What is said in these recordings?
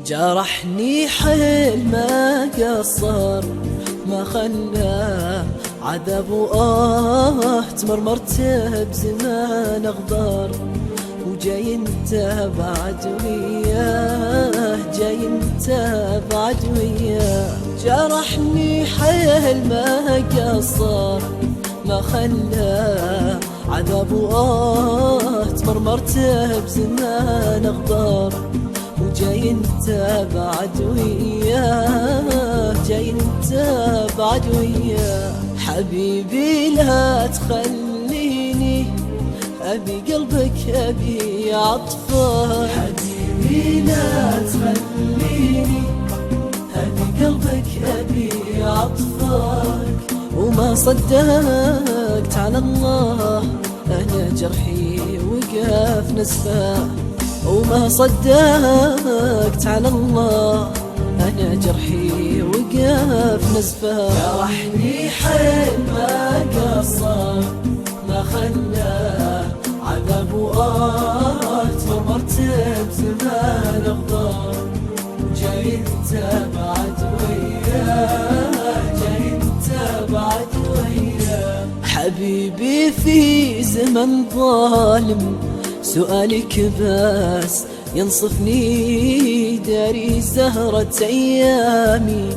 جرحني حيل ما قصر، ما خلى عذاب تمرمرته بزمان اغدار. وجاي انت بعد وياه، جاي انت بعد وياه. جرحني حيل ما قصر، ما خلى عذاب تمرمرته بزمان اغدار. وجاي انت بعد وياه، جاي انت بعد وياه. حبيبي لا تخليني، أبي قلبك أبي عطفك. حبيبي لا تخليني، أبي قلبك أبي عطفك. وما صدقت على الله، أنا جرحي وقف نزفه. وما صدقت على الله، أنا جرحي وقف نزفه. جرحني حيل ما قصر، ما خلى عذاب تمرمرته بزمان اغدار. جاي انت بعد وياه، جاي انت بعد وياه. حبيبي في زمن ظالم، سؤالك بس ينصفني. داري زهرة أيامي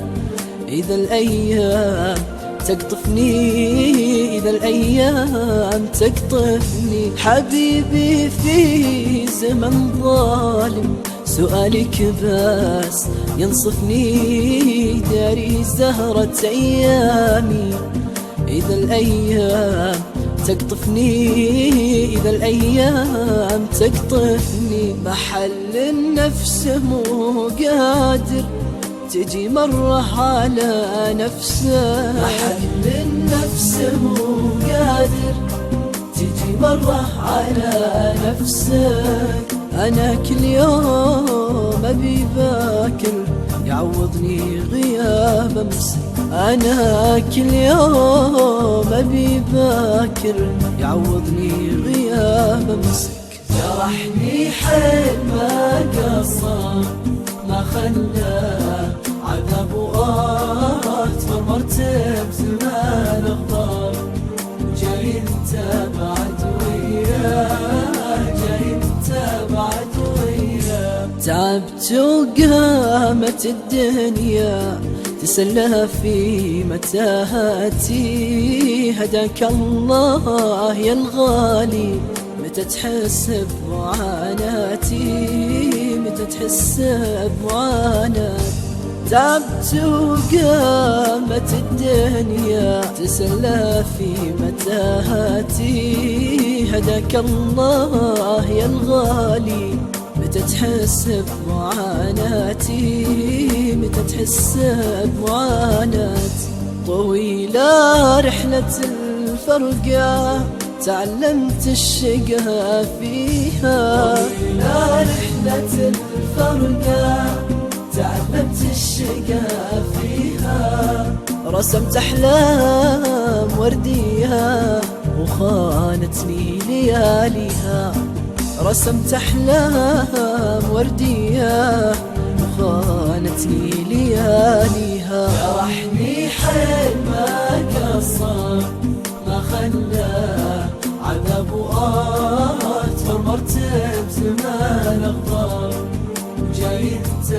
إذا الأيام تقطفني، إذا الأيام تقطفني. حبيبي في زمن ظالم، سؤالك بس ينصفني. داري زهرة أيامي إذا الأيام تقطفني، إذا الأيام تقطفني. محل النفس مو قادر تجي مرة على نفسه. محل النفس مو قادر تجي مرة على نفسك. أنا كل يوم أبي باكر يعوضني غياب أمسك. أنا كل يوم أبي باكر يعوضني غياب أمسك. جرحني حيل ما قصر، ما خلى عذاب تمرمرته بزمان اغدار. جاي انت بعد وياه، جاي انت بعد وياه. تعبت وقامت الدنيا تسلى في متاهاتي. هداك الله يا الغالي، متى تحس بمعاناتي، متى تحس بمعاناتي. تعبت وقامت الدنيا تسلى في متاهاتي. هداك الله يا الغالي، متى تحس بمعاناتي، متى تحس بمعاناتي. طويلة رحلة الفرقة تعلمت الشقا فيها. طويلة رحلة الفرقة تعلمت الشقا فيها. رسمت أحلام ورديها وخانتني لياليها. رسمت أحلام وردية وخانتني لياليها. جرحني حيل ما قصر، ما خلى عذاب تمرمرته بزمان اغدار. جاي انت